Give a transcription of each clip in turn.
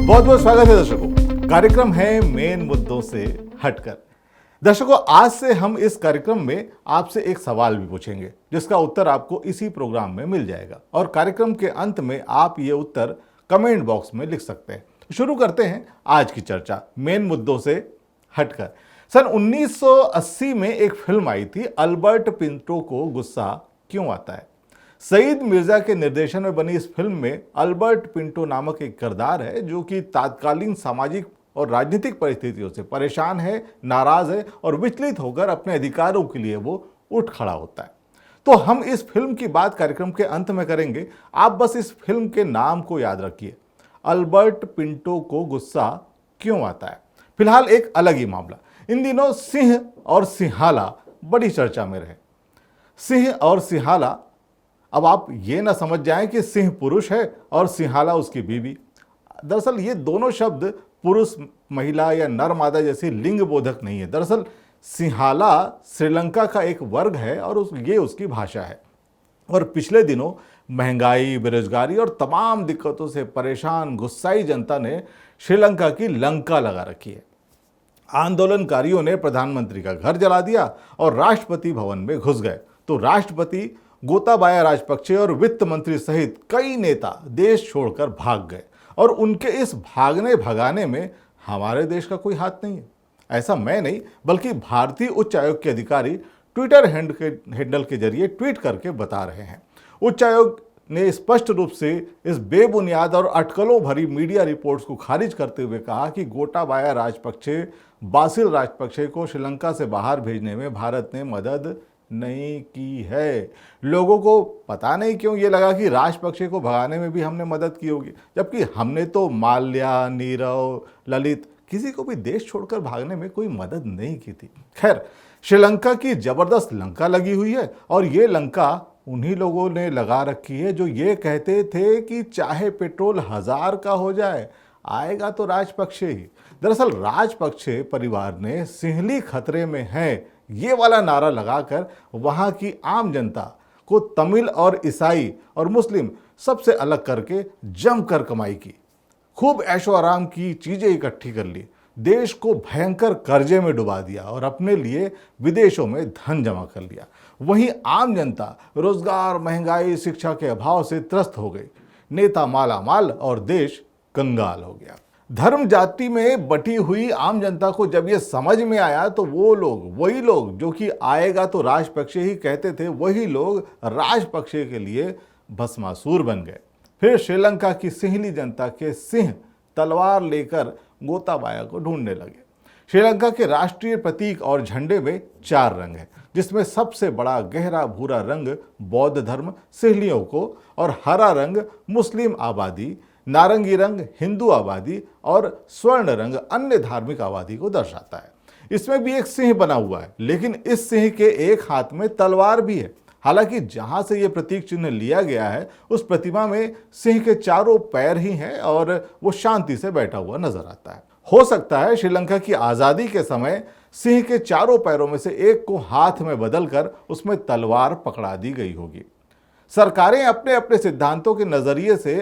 बहुत बहुत स्वागत है दर्शकों। कार्यक्रम है मेन मुद्दों से हटकर। दर्शकों, आज से हम इस कार्यक्रम में आपसे एक सवाल भी पूछेंगे जिसका उत्तर आपको इसी प्रोग्राम में मिल जाएगा और कार्यक्रम के अंत में आप ये उत्तर कमेंट बॉक्स में लिख सकते हैं। शुरू करते हैं आज की चर्चा मेन मुद्दों से हटकर। सन 1980 में एक फिल्म आई थी, अल्बर्ट पिंटो को गुस्सा क्यों आता है। सईद मिर्जा के निर्देशन में बनी इस फिल्म में अल्बर्ट पिंटो नामक एक किरदार है जो कि तात्कालीन सामाजिक और राजनीतिक परिस्थितियों से परेशान है, नाराज है और विचलित होकर अपने अधिकारों के लिए वो उठ खड़ा होता है। तो हम इस फिल्म की बात कार्यक्रम के अंत में करेंगे। आप बस इस फिल्म के नाम को याद रखिए, अल्बर्ट पिंटो को गुस्सा क्यों आता है। फिलहाल एक अलग ही मामला, इन दिनों सिंह और सिंहाला बड़ी चर्चा में रहे। सिंह और सिंहाला, अब आप ये ना समझ जाएं कि सिंह पुरुष है और सिंहाला उसकी बीवी। दरअसल ये दोनों शब्द पुरुष, महिला या नर मादा जैसी लिंग बोधक नहीं है। दरअसल सिंहाला श्रीलंका का एक वर्ग है और ये उसकी भाषा है। और पिछले दिनों महंगाई, बेरोजगारी और तमाम दिक्कतों से परेशान गुस्साई जनता ने श्रीलंका की लंका लगा रखी है। आंदोलनकारियों ने प्रधानमंत्री का घर जला दिया और राष्ट्रपति भवन में घुस गए। तो राष्ट्रपति गोताबाया राजपक्षे और वित्त मंत्री सहित कई नेता देश छोड़कर भाग गए और उनके इस भागने भगाने में हमारे देश का कोई हाथ नहीं है। ऐसा मैं नहीं बल्कि भारतीय उच्च आयोग के अधिकारी ट्विटर हैंडल के जरिए ट्वीट करके बता रहे हैं। उच्च आयोग ने स्पष्ट रूप से इस बेबुनियाद और अटकलों भरी मीडिया रिपोर्ट्स को खारिज करते हुए कहा कि गोटाबाया राजपक्षे, बासिल राजपक्षे को श्रीलंका से बाहर भेजने में भारत ने मदद नहीं की है। लोगों को पता नहीं क्यों ये लगा कि राजपक्षे को भगाने में भी हमने मदद की होगी, जबकि हमने तो माल्या, नीरव, ललित किसी को भी देश छोड़कर भागने में कोई मदद नहीं की थी। खैर, श्रीलंका की जबरदस्त लंका लगी हुई है और ये लंका उन्हीं लोगों ने लगा रखी है जो ये कहते थे कि चाहे पेट्रोल 1000 का हो जाए, आएगा तो राजपक्षे ही। दरअसल राजपक्षे परिवार ने सिंहली खतरे में है ये वाला नारा लगाकर वहां की आम जनता को तमिल और ईसाई और मुस्लिम सबसे अलग करके जमकर कमाई की, खूब ऐशो आराम की चीजें इकट्ठी कर ली, देश को भयंकर कर्जे में डुबा दिया और अपने लिए विदेशों में धन जमा कर लिया। वहीं आम जनता रोजगार, महंगाई, शिक्षा के अभाव से त्रस्त हो गई। नेता माला माल और देश कंगाल हो गया। धर्म जाति में बटी हुई आम जनता को जब ये समझ में आया तो वही लोग जो कि आएगा तो राजपक्षे ही कहते थे, वही लोग राजपक्षे के लिए भस्मासुर बन गए। फिर श्रीलंका की सिंहली जनता के सिंह तलवार लेकर गोताबाया को ढूंढने लगे। श्रीलंका के राष्ट्रीय प्रतीक और झंडे में 4 रंग हैं, जिसमें सबसे बड़ा गहरा भूरा रंग बौद्ध धर्म सिंहलियों को और हरा रंग मुस्लिम आबादी, नारंगी रंग हिंदू आबादी और स्वर्ण रंग अन्य धार्मिक आबादी को दर्शाता है। इसमें भी एक सिंह बना हुआ है, लेकिन इस सिंह के एक हाथ में तलवार भी है। हालांकि जहां से यह प्रतीक चिन्ह लिया गया है उस प्रतिमा में सिंह के चारों पैर ही हैं और वो शांति से बैठा हुआ नजर आता है। हो सकता है श्रीलंका की आजादी के समय सिंह के चारों पैरों में से एक को हाथ में बदलकर उसमें तलवार पकड़ा दी गई होगी। सरकारें अपने अपने सिद्धांतों के नजरिए से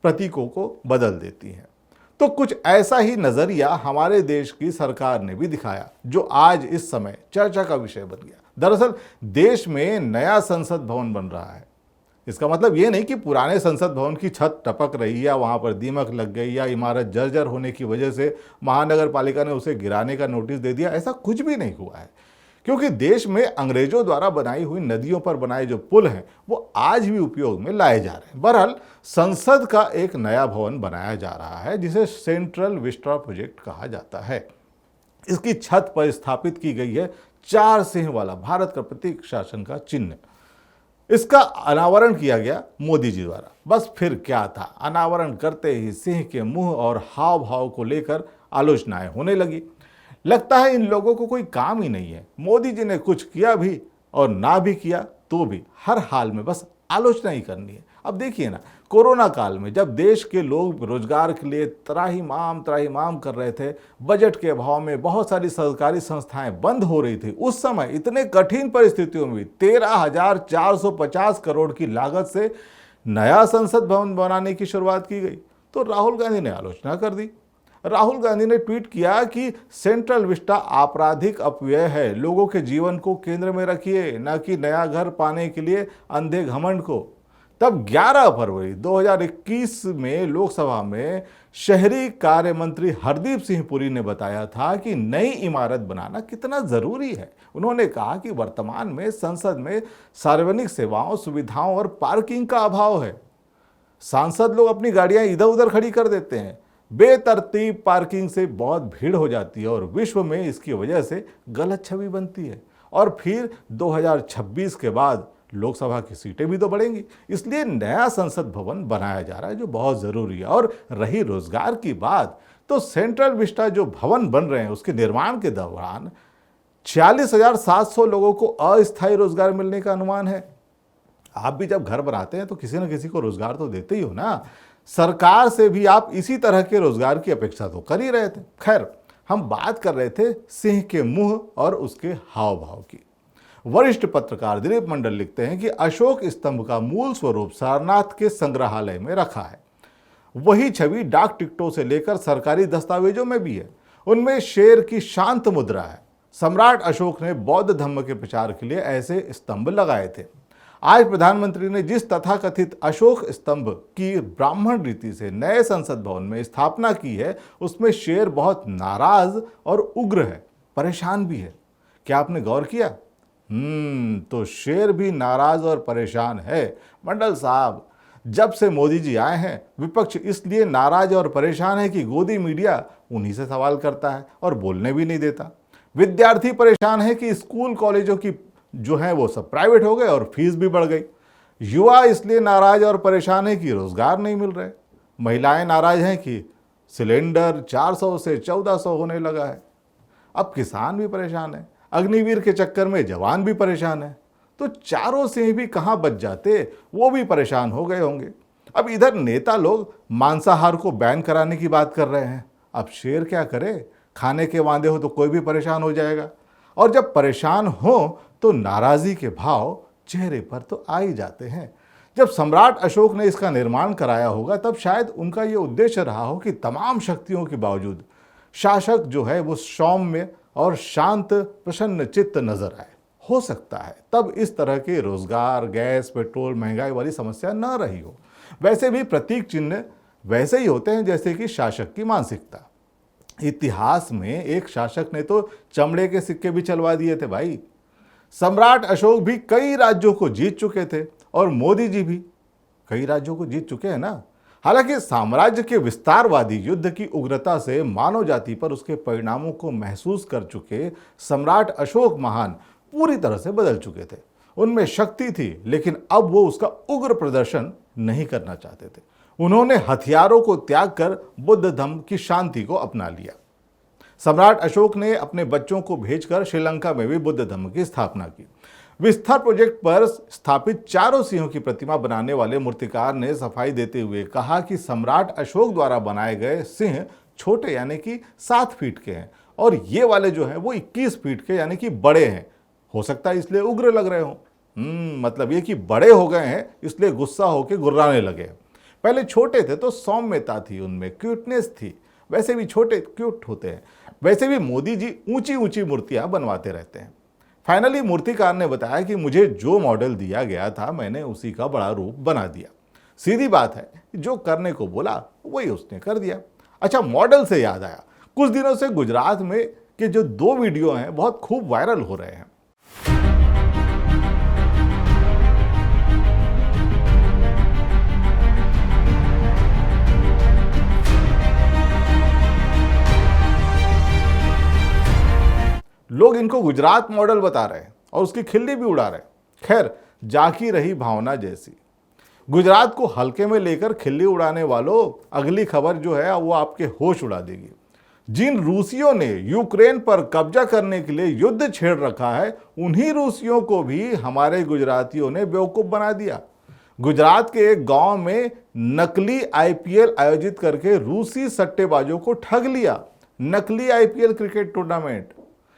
प्रतीकों को बदल देती हैं। तो कुछ ऐसा ही नजरिया हमारे देश की सरकार ने भी दिखाया, जो आज इस समय चर्चा का विषय बन गया। दरअसल देश में नया संसद भवन बन रहा है। इसका मतलब ये नहीं कि पुराने संसद भवन की छत टपक रही या वहां पर दीमक लग गई या इमारत जर्जर होने की वजह से महानगर पालिका ने उसे गिराने का नोटिस दे दिया। ऐसा कुछ भी नहीं हुआ है, क्योंकि देश में अंग्रेजों द्वारा बनाई हुई नदियों पर बनाए जो पुल हैं वो आज भी उपयोग में लाए जा रहे हैं। बहरहाल संसद का एक नया भवन बनाया जा रहा है जिसे सेंट्रल विस्टा प्रोजेक्ट कहा जाता है। इसकी छत पर स्थापित की गई है 4 सिंह वाला भारत का प्रतीक शासन का चिन्ह। इसका अनावरण किया गया मोदी जी द्वारा। बस फिर क्या था, अनावरण करते ही सिंह के मुंह और हाव भाव को लेकर आलोचनाएं होने लगी। लगता है इन लोगों को कोई काम ही नहीं है। मोदी जी ने कुछ किया भी और ना भी किया तो भी हर हाल में बस आलोचना ही करनी है। अब देखिए ना, कोरोना काल में जब देश के लोग रोजगार के लिए त्राहिमाम कर रहे थे, बजट के अभाव में बहुत सारी सरकारी संस्थाएं बंद हो रही थी, उस समय इतने कठिन परिस्थितियों में 13,450 करोड़ की लागत से नया संसद भवन बनाने की शुरुआत की गई। तो राहुल गांधी ने आलोचना कर दी। राहुल गांधी ने ट्वीट किया कि सेंट्रल विस्टा आपराधिक अपव्यय है, लोगों के जीवन को केंद्र में रखिए, न कि नया घर पाने के लिए अंधे घमंड को। तब 11 फरवरी 2021 में लोकसभा में शहरी कार्य मंत्री हरदीप सिंह पुरी ने बताया था कि नई इमारत बनाना कितना जरूरी है। उन्होंने कहा कि वर्तमान में संसद में सार्वजनिक सेवाओं, सुविधाओं और पार्किंग का अभाव है। सांसद लोग अपनी गाड़ियां इधर उधर खड़ी कर देते हैं, बेतरतीब पार्किंग से बहुत भीड़ हो जाती है और विश्व में इसकी वजह से गलत छवि बनती है। और फिर 2026 के बाद लोकसभा की सीटें भी तो बढ़ेंगी, इसलिए नया संसद भवन बनाया जा रहा है जो बहुत जरूरी है। और रही रोजगार की बात, तो सेंट्रल विस्टा जो भवन बन रहे हैं उसके निर्माण के दौरान 46,700 लोगों को अस्थायी रोजगार मिलने का अनुमान है। आप भी जब घर बनाते हैं तो किसी न किसी को रोजगार तो देते ही हो ना। सरकार से भी आप इसी तरह के रोजगार की अपेक्षा तो कर ही रहे थे। खैर, हम बात कर रहे थे सिंह के मुंह और उसके हाव भाव की। वरिष्ठ पत्रकार दिलीप मंडल लिखते हैं कि अशोक स्तंभ का मूल स्वरूप सारनाथ के संग्रहालय में रखा है। वही छवि डाक टिकटों से लेकर सरकारी दस्तावेजों में भी है। उनमें शेर की शांत मुद्रा है। सम्राट अशोक ने बौद्ध धर्म के प्रचार के लिए ऐसे स्तंभ लगाए थे। आज प्रधानमंत्री ने जिस तथाकथित अशोक स्तंभ की ब्राह्मण रीति से नए संसद भवन में स्थापना की है, उसमें शेर बहुत नाराज और उग्र है, परेशान भी है। क्या आपने गौर किया? तो शेर भी नाराज और परेशान है। मंडल साहब, जब से मोदी जी आए हैं विपक्ष इसलिए नाराज और परेशान है कि गोदी मीडिया उन्हीं से सवाल करता है और बोलने भी नहीं देता। विद्यार्थी परेशान है कि स्कूल कॉलेजों की जो है वो सब प्राइवेट हो गए और फीस भी बढ़ गई। युवा इसलिए नाराज और परेशान है कि रोजगार नहीं मिल रहे। महिलाएं नाराज हैं कि सिलेंडर 400 से 1400 होने लगा है। अब किसान भी परेशान है, अग्निवीर के चक्कर में जवान भी परेशान है। तो चारों से भी कहां बच जाते, वो भी परेशान हो गए होंगे। अब इधर नेता लोग मांसाहार को बैन कराने की बात कर रहे हैं। अब शेर क्या करे, खाने के वांदे हो तो कोई भी परेशान हो जाएगा। और जब परेशान हो तो नाराजगी के भाव चेहरे पर तो आ ही जाते हैं। जब सम्राट अशोक ने इसका निर्माण कराया होगा तब शायद उनका यह उद्देश्य रहा हो कि तमाम शक्तियों के बावजूद शासक जो है वो सौम्य और शांत, प्रसन्न चित्त नजर आए। हो सकता है तब इस तरह के रोजगार, गैस, पेट्रोल, महंगाई वाली समस्या न रही हो। वैसे भी प्रतीक चिन्ह वैसे ही होते हैं जैसे कि शासक की मानसिकता। इतिहास में एक शासक ने तो चमड़े के सिक्के भी चलवा दिए थे भाई। सम्राट अशोक भी कई राज्यों को जीत चुके थे और मोदी जी भी कई राज्यों को जीत चुके हैं ना। हालांकि साम्राज्य के विस्तारवादी युद्ध की उग्रता से मानव जाति पर उसके परिणामों को महसूस कर चुके सम्राट अशोक महान पूरी तरह से बदल चुके थे। उनमें शक्ति थी, लेकिन अब वो उसका उग्र प्रदर्शन नहीं करना चाहते थे। उन्होंने हथियारों को त्याग कर बुद्ध धर्म की शांति को अपना लिया। सम्राट अशोक ने अपने बच्चों को भेजकर श्रीलंका में भी बुद्ध धर्म की स्थापना की। विस्तार प्रोजेक्ट पर स्थापित चारों सिंहों की प्रतिमा बनाने वाले मूर्तिकार ने सफाई देते हुए कहा कि सम्राट अशोक द्वारा बनाए गए सिंह छोटे यानी कि 7 फीट के हैं और ये वाले जो हैं वो 21 फीट के यानी कि बड़े हैं। हो सकता है इसलिए उग्र लग रहे हों। मतलब ये कि बड़े हो गए हैं इसलिए गुस्सा होकर गुर्राने लगे। पहले छोटे थे तो सौम्यता थी, उनमें क्यूटनेस थी। वैसे भी छोटे क्यूट होते हैं। वैसे भी मोदी जी ऊंची ऊंची मूर्तियां बनवाते रहते हैं। फाइनली मूर्तिकार ने बताया कि मुझे जो मॉडल दिया गया था मैंने उसी का बड़ा रूप बना दिया। सीधी बात है, जो करने को बोला वही उसने कर दिया। अच्छा, मॉडल से याद आया, कुछ दिनों से गुजरात में के जो 2 वीडियो हैं बहुत खूब वायरल हो रहे हैं। लोग इनको गुजरात मॉडल बता रहे हैं और उसकी खिल्ली भी उड़ा रहे हैं। खैर, जाकी रही भावना जैसी। गुजरात को हल्के में लेकर खिल्ली उड़ाने वालों, अगली खबर जो है वो आपके होश उड़ा देगी। जिन रूसियों ने यूक्रेन पर कब्जा करने के लिए युद्ध छेड़ रखा है, उन्हीं रूसियों को भी हमारे गुजरातियों ने बेवकूफ बना दिया। गुजरात के एक गांव में नकली आईपीएल आयोजित करके रूसी सट्टेबाजों को ठग लिया। नकली आईपीएल क्रिकेट टूर्नामेंट,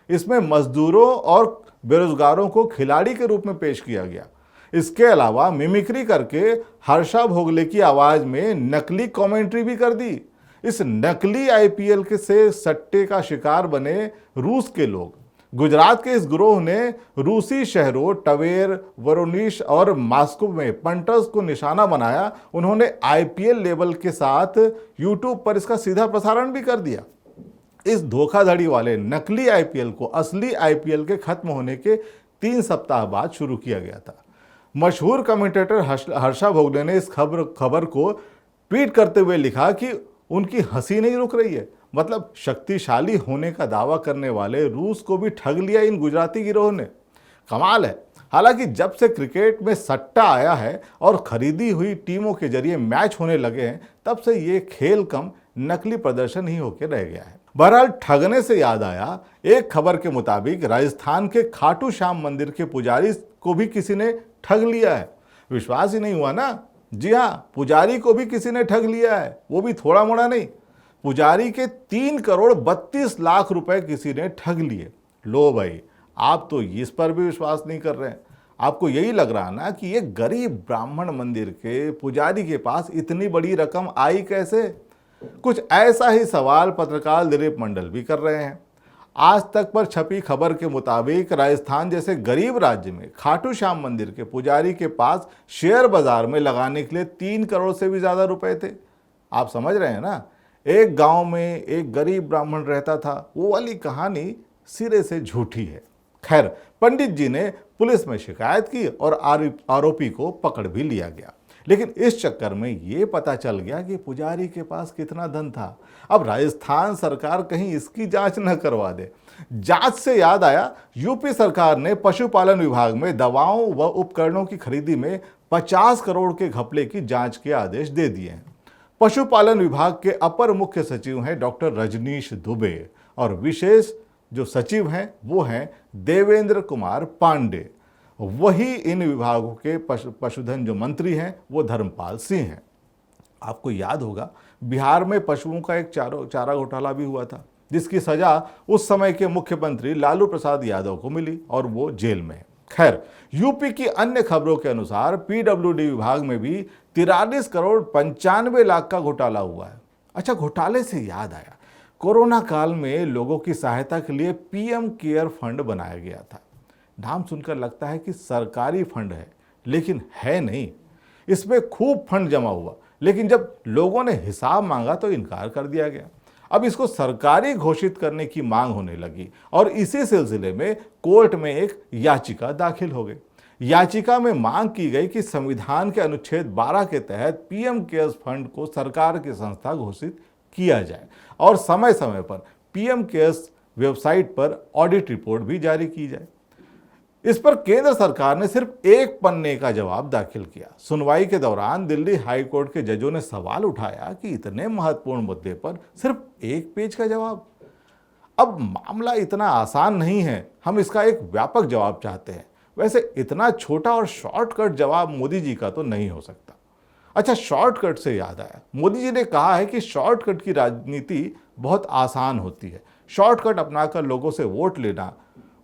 इसमें मजदूरों और बेरोजगारों को खिलाड़ी के रूप में पेश किया गया। इसके अलावा मिमिक्री करके हर्षा भोगले की आवाज में नकली कमेंट्री भी कर दी। इस नकली आईपीएल के से सट्टे का शिकार बने रूस के लोग। गुजरात के इस गिरोह ने रूसी शहरों टवेर, वोरोनिश और मॉस्को में पंटर्स को निशाना बनाया। उन्होंने आईपीएल लेबल के साथ यूट्यूब पर इसका सीधा प्रसारण भी कर दिया। इस धोखाधड़ी वाले नकली आईपीएल को असली आईपीएल के खत्म होने के 3 सप्ताह बाद शुरू किया गया था। मशहूर कमेंटेटर हर्षा भोगले ने इस खबर को ट्वीट करते हुए लिखा कि उनकी हंसी नहीं रुक रही है। मतलब शक्तिशाली होने का दावा करने वाले रूस को भी ठग लिया इन गुजराती गिरोह ने। कमाल है। हालांकि जब से क्रिकेट में सट्टा आया है और खरीदी हुई टीमों के जरिए मैच होने लगे हैं, तब से ये खेल कम नकली प्रदर्शन ही होकर रह गया है। बहरहाल ठगने से याद आया, एक खबर के मुताबिक राजस्थान के खाटू श्याम मंदिर के पुजारी को भी किसी ने ठग लिया है। विश्वास ही नहीं हुआ ना? जी हाँ, पुजारी को भी किसी ने ठग लिया है, वो भी थोड़ा मोड़ा नहीं। पुजारी के 3 करोड़ 32 लाख रुपए किसी ने ठग लिए। लो भाई, आप तो इस पर भी विश्वास नहीं कर रहे हैं। आपको यही लग रहा ना कि ये गरीब ब्राह्मण मंदिर के पुजारी के पास इतनी बड़ी रकम आई कैसे? कुछ ऐसा ही सवाल पत्रकार दिलीप मंडल भी कर रहे हैं। आज तक पर छपी खबर के मुताबिक राजस्थान जैसे गरीब राज्य में खाटू श्याम मंदिर के पुजारी के पास शेयर बाजार में लगाने के लिए 3 करोड़ से भी ज्यादा रुपए थे। आप समझ रहे हैं ना? एक गांव में एक गरीब ब्राह्मण रहता था, वो वाली कहानी सिरे से झूठी है। खैर, पंडित जी ने पुलिस में शिकायत की और आरोपी को पकड़ भी लिया गया। लेकिन इस चक्कर में ये पता चल गया कि पुजारी के पास कितना धन था। अब राजस्थान सरकार कहीं इसकी जांच न करवा दे। जांच से याद आया, यूपी सरकार ने पशुपालन विभाग में दवाओं व उपकरणों की खरीदी में 50 करोड़ के घपले की जांच के आदेश दे दिए हैं। पशुपालन विभाग के अपर मुख्य सचिव हैं डॉक्टर रजनीश दुबे और विशेष जो सचिव हैं वो हैं देवेंद्र कुमार पांडे। वही इन विभागों के पशुधन जो मंत्री हैं वो धर्मपाल सिंह हैं। आपको याद होगा, बिहार में पशुओं का एक चारा घोटाला भी हुआ था, जिसकी सजा उस समय के मुख्यमंत्री लालू प्रसाद यादव को मिली और वो जेल में है। खैर, यूपी की अन्य खबरों के अनुसार पीडब्ल्यूडी विभाग में भी 43 करोड़ 95 लाख का घोटाला हुआ है। अच्छा, घोटाले से याद आया, कोरोना काल में लोगों की सहायता के लिए पीएम केयर फंड बनाया गया था। नाम सुनकर लगता है कि सरकारी फंड है, लेकिन है नहीं। इसमें खूब फंड जमा हुआ, लेकिन जब लोगों ने हिसाब मांगा तो इनकार कर दिया गया। अब इसको सरकारी घोषित करने की मांग होने लगी और इसी सिलसिले में कोर्ट में एक याचिका दाखिल हो गई। याचिका में मांग की गई कि संविधान के अनुच्छेद 12 के तहत पीएम केयर्स फंड को सरकार की संस्था घोषित किया जाए और समय समय पर पीएम केयर्स वेबसाइट पर ऑडिट रिपोर्ट भी जारी की जाए। इस पर केंद्र सरकार ने सिर्फ एक पन्ने का जवाब दाखिल किया। सुनवाई के दौरान दिल्ली हाई कोर्ट के जजों ने सवाल उठाया कि इतने महत्वपूर्ण मुद्दे पर सिर्फ एक पेज का जवाब। अब मामला इतना आसान नहीं है, हम इसका एक व्यापक जवाब चाहते हैं। वैसे इतना छोटा और शॉर्टकट जवाब मोदी जी का तो नहीं हो सकता। अच्छा, शॉर्टकट से याद आया, मोदी जी ने कहा है कि शॉर्टकट की राजनीति बहुत आसान होती है। शॉर्टकट अपनाकर लोगों से वोट लेना,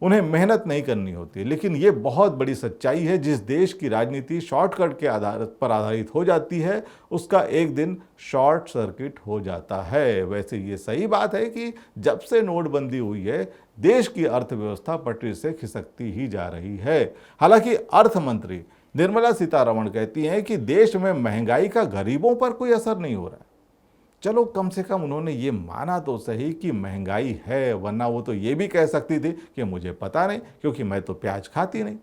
उन्हें मेहनत नहीं करनी होती। लेकिन ये बहुत बड़ी सच्चाई है, जिस देश की राजनीति शॉर्टकट के आधार पर आधारित हो जाती है, उसका एक दिन शॉर्ट सर्किट हो जाता है। वैसे ये सही बात है कि जब से नोटबंदी हुई है, देश की अर्थव्यवस्था पटरी से खिसकती ही जा रही है। हालांकि अर्थ मंत्री निर्मला सीतारमण कहती हैं कि देश में महंगाई का गरीबों पर कोई असर नहीं हो रहा है। चलो, कम से कम उन्होंने ये माना तो सही कि महंगाई है, वरना वो तो ये भी कह सकती थी कि मुझे पता नहीं, क्योंकि मैं तो प्याज खाती नहीं।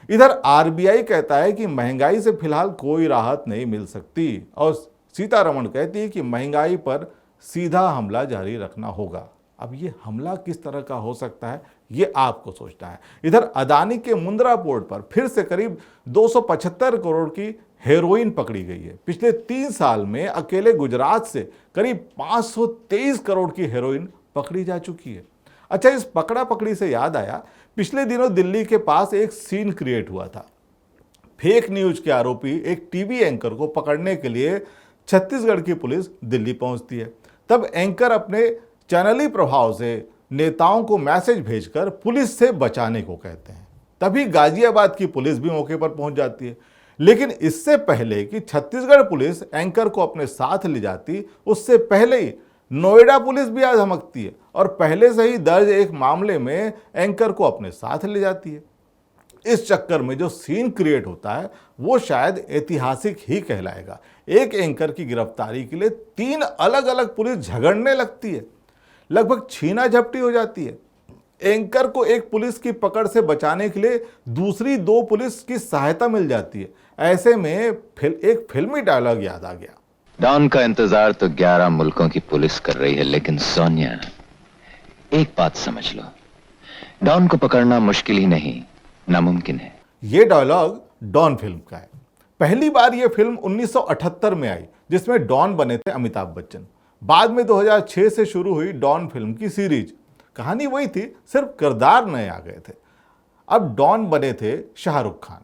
इधर आरबीआई कहता है कि महंगाई से फिलहाल कोई राहत नहीं मिल सकती और सीतारमण कहती है कि महंगाई पर सीधा हमला जारी रखना होगा। अब ये हमला किस तरह का हो सकता है, ये आपको सोचना है। इधर अदानी के मुंद्रा पोर्ट पर फिर से करीब 275 करोड़ की हेरोइन पकड़ी गई है। पिछले 3 साल में अकेले गुजरात से करीब 523 करोड़ की हेरोइन पकड़ी जा चुकी है। अच्छा, इस पकड़ा पकड़ी से याद आया, पिछले दिनों दिल्ली के पास एक सीन क्रिएट हुआ था। फेक न्यूज के आरोपी एक टीवी एंकर को पकड़ने के लिए छत्तीसगढ़ की पुलिस दिल्ली पहुंचती है। तब एंकर अपने चैनली प्रभाव से नेताओं को मैसेज भेजकर पुलिस से बचाने को कहते हैं। तभी गाजियाबाद की पुलिस भी मौके पर पहुंच जाती है। लेकिन इससे पहले कि छत्तीसगढ़ पुलिस एंकर को अपने साथ ले जाती, उससे पहले ही नोएडा पुलिस भी आ धमकती है और पहले से ही दर्ज एक मामले में एंकर को अपने साथ ले जाती है। इस चक्कर में जो सीन क्रिएट होता है वो शायद ऐतिहासिक ही कहलाएगा। एक एंकर की गिरफ्तारी के लिए 3 अलग अलग पुलिस झगड़ने लगती है, लगभग छीना झपटी हो जाती है। एंकर को एक पुलिस की पकड़ से बचाने के लिए दूसरी 2 पुलिस की सहायता मिल जाती है। ऐसे में एक फिल्मी डायलॉग याद आ गया। डॉन का इंतजार तो 11 मुल्कों की पुलिस कर रही है, लेकिन सोनिया, एक बात समझ लो, डॉन को पकड़ना मुश्किल ही नहीं, नामुमकिन है। ये डायलॉग डॉन फिल्म का है। पहली बार ये फिल्म 1978 में आई, जिसमें डॉन बने थे अमिताभ बच्चन। बाद में 2006 से शुरू हुई डॉन फिल्म की सीरीज। कहानी वही थी, सिर्फ किरदार नए आ गए थे। अब डॉन बने थे शाहरुख खान।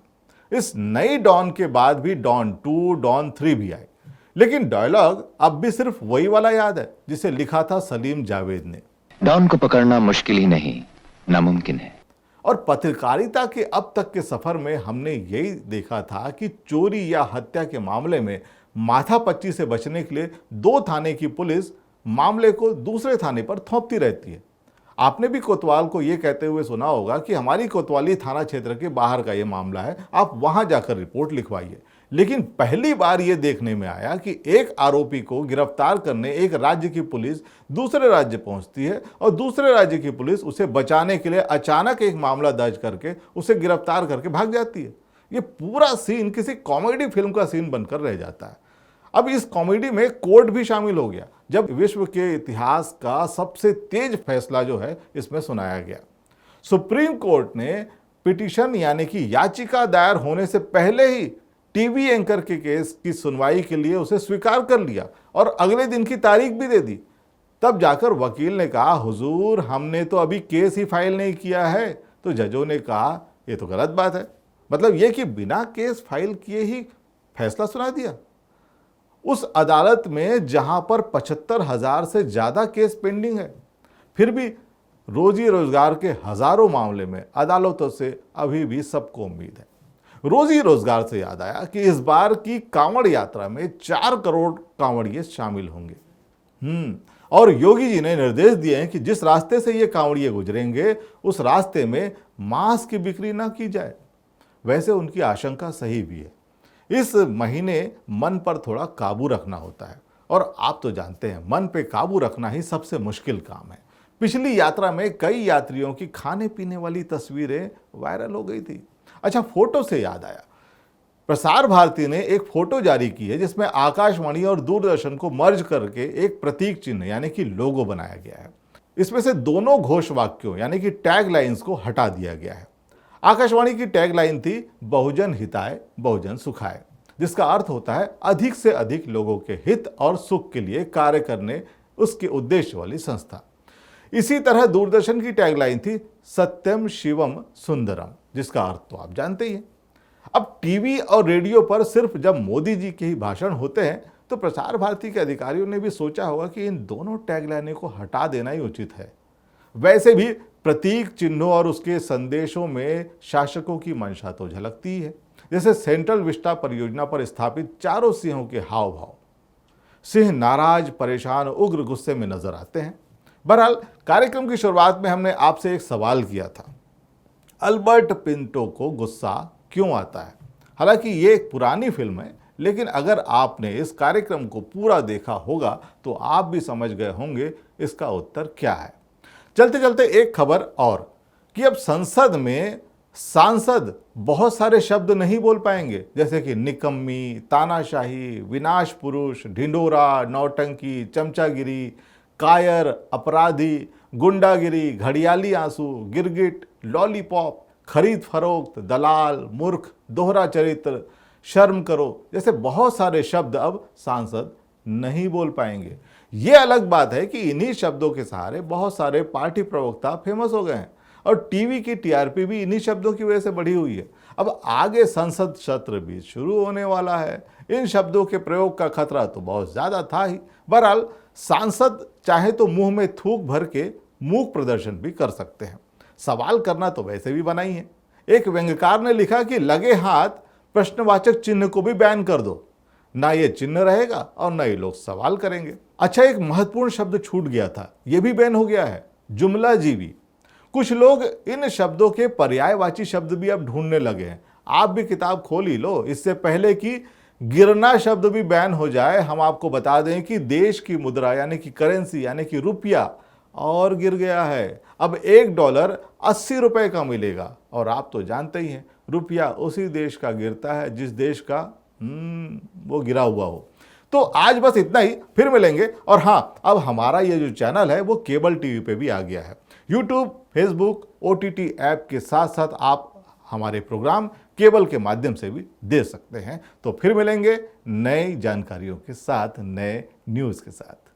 इस नई डॉन के बाद भी डॉन 2, डॉन 3 भी आए, लेकिन डायलॉग अब भी सिर्फ वही वाला याद है जिसे लिखा था सलीम जावेद ने। डॉन को पकड़ना मुश्किल ही नहीं, नामुमकिन है। और पत्रकारिता के अब तक के सफर में हमने यही देखा था कि चोरी या हत्या के मामले में माथापच्ची से बचने के लिए 2 थाने की पुलिस मामले को दूसरे थाने पर थोपती रहती है। आपने भी कोतवाल को यह कहते हुए सुना होगा कि हमारी कोतवाली थाना क्षेत्र के बाहर का ये मामला है, आप वहां जाकर रिपोर्ट लिखवाइए। लेकिन पहली बार ये देखने में आया कि एक आरोपी को गिरफ्तार करने एक राज्य की पुलिस दूसरे राज्य पहुंचती है और दूसरे राज्य की पुलिस उसे बचाने के लिए अचानक एक मामला दर्ज करके उसे गिरफ्तार करके भाग जाती है। ये पूरा सीन किसी कॉमेडी फिल्म का सीन बनकर रह जाता है। अब इस कॉमेडी में कोर्ट भी शामिल हो गया, जब विश्व के इतिहास का सबसे तेज फैसला जो है इसमें सुनाया गया। सुप्रीम कोर्ट ने पिटीशन यानी कि याचिका दायर होने से पहले ही टीवी एंकर के केस की सुनवाई के लिए उसे स्वीकार कर लिया और अगले दिन की तारीख भी दे दी। तब जाकर वकील ने कहा, हुजूर हमने तो अभी केस ही फाइल नहीं किया है। तो जजों ने कहा ये तो गलत बात है, मतलब ये कि बिना केस फाइल किए ही फैसला सुना दिया। उस अदालत में जहां पर 75,000 से ज्यादा केस पेंडिंग है, फिर भी रोजी रोजगार के हजारों मामले में अदालतों से अभी भी सबको उम्मीद है। रोजी रोजगार से याद आया कि इस बार की कांवड़ यात्रा में 4 करोड़ कांवड़िए शामिल होंगे। और योगी जी ने निर्देश दिए हैं कि जिस रास्ते से ये कांवड़िए गुजरेंगे उस रास्ते में मांस की बिक्री ना की जाए। वैसे उनकी आशंका सही भी है। इस महीने मन पर थोड़ा काबू रखना होता है और आप तो जानते हैं मन पे काबू रखना ही सबसे मुश्किल काम है। पिछली यात्रा में कई यात्रियों की खाने पीने वाली तस्वीरें वायरल हो गई थी। अच्छा, फोटो से याद आया, प्रसार भारती ने एक फोटो जारी की है जिसमें आकाशवाणी और दूरदर्शन को मर्ज करके एक प्रतीक चिन्ह यानी कि लोगो बनाया गया है। इसमें से दोनों घोष वाक्यों यानी कि टैग लाइन्स को हटा दिया गया है। आकाशवाणी की टैग लाइन थी बहुजन हिताय बहुजन सुखाय, जिसका अर्थ होता है अधिक से अधिक लोगों के हित और सुख के लिए कार्य करने उसके उद्देश्य वाली संस्था। इसी तरह दूरदर्शन की टैगलाइन थी सत्यम शिवम सुंदरम, जिसका अर्थ तो आप जानते ही हैं। अब टीवी और रेडियो पर सिर्फ जब मोदी जी के ही भाषण होते हैं तो प्रसार भारती के अधिकारियों ने भी सोचा होगा कि इन दोनों टैगलाइनों को हटा देना ही उचित है। वैसे भी प्रतीक चिन्हों और उसके संदेशों में शासकों की मंशा तो झलकती ही है, जैसे सेंट्रल विस्टा परियोजना पर स्थापित चारों सिंहों के हाव भाव। सिंह नाराज, परेशान, उग्र गुस्से में नजर आते हैं। बहरहाल कार्यक्रम की शुरुआत में हमने आपसे एक सवाल किया था, अल्बर्ट पिंटो को गुस्सा क्यों आता है। हालांकि ये एक पुरानी फिल्म है, लेकिन अगर आपने इस कार्यक्रम को पूरा देखा होगा तो आप भी समझ गए होंगे इसका उत्तर क्या है। चलते चलते एक खबर और कि अब संसद में सांसद बहुत सारे शब्द नहीं बोल पाएंगे, जैसे कि निकम्मी, तानाशाही, विनाश पुरुष, ढिंडोरा, नौटंकी, चमचागिरी, कायर, अपराधी, गुंडागिरी, घड़ियाली आंसू, गिरगिट, लॉलीपॉप, खरीद फरोख्त, दलाल, मूर्ख, दोहरा चरित्र, शर्म करो जैसे बहुत सारे शब्द अब सांसद नहीं बोल पाएंगे। ये अलग बात है कि इन्हीं शब्दों के सहारे बहुत सारे पार्टी प्रवक्ता फेमस हो गए हैं और टीवी की टीआरपी भी इन्हीं शब्दों की वजह से बढ़ी हुई है। अब आगे संसद सत्र भी शुरू होने वाला है, इन शब्दों के प्रयोग का खतरा तो बहुत ज्यादा था ही। बहरहाल सांसद चाहे तो मुंह में थूक भर के मूक प्रदर्शन भी कर सकते हैं। सवाल करना तो वैसे भी बना ही है। एक व्यंग्यकार ने लिखा कि लगे हाथ प्रश्नवाचक चिन्ह को भी बैन कर दो, ना ये चिन्ह रहेगा और ना ये लोग सवाल करेंगे। अच्छा, एक महत्वपूर्ण शब्द छूट गया था, ये भी बैन हो गया है, जुमलाजीवी। कुछ लोग इन शब्दों के पर्यायवाची शब्द भी अब ढूंढने लगे हैं। आप भी किताब खोल ही लो, इससे पहले कि गिरना शब्द भी बैन हो जाए, हम आपको बता दें कि देश की मुद्रा यानी कि करेंसी यानी कि रुपया और गिर गया है। अब $1 80 रुपए का मिलेगा, और आप तो जानते ही हैं रुपया उसी देश का गिरता है जिस देश का वो गिरा हुआ हो। तो आज बस इतना ही, फिर मिलेंगे। और हाँ, अब हमारा ये जो चैनल है वो केबल टीवी पे भी आ गया है। यूट्यूब, फेसबुक, OTT ऐप के साथ साथ आप हमारे प्रोग्राम केबल के माध्यम से भी दे सकते हैं। तो फिर मिलेंगे नई जानकारियों के साथ, नए न्यूज़ के साथ।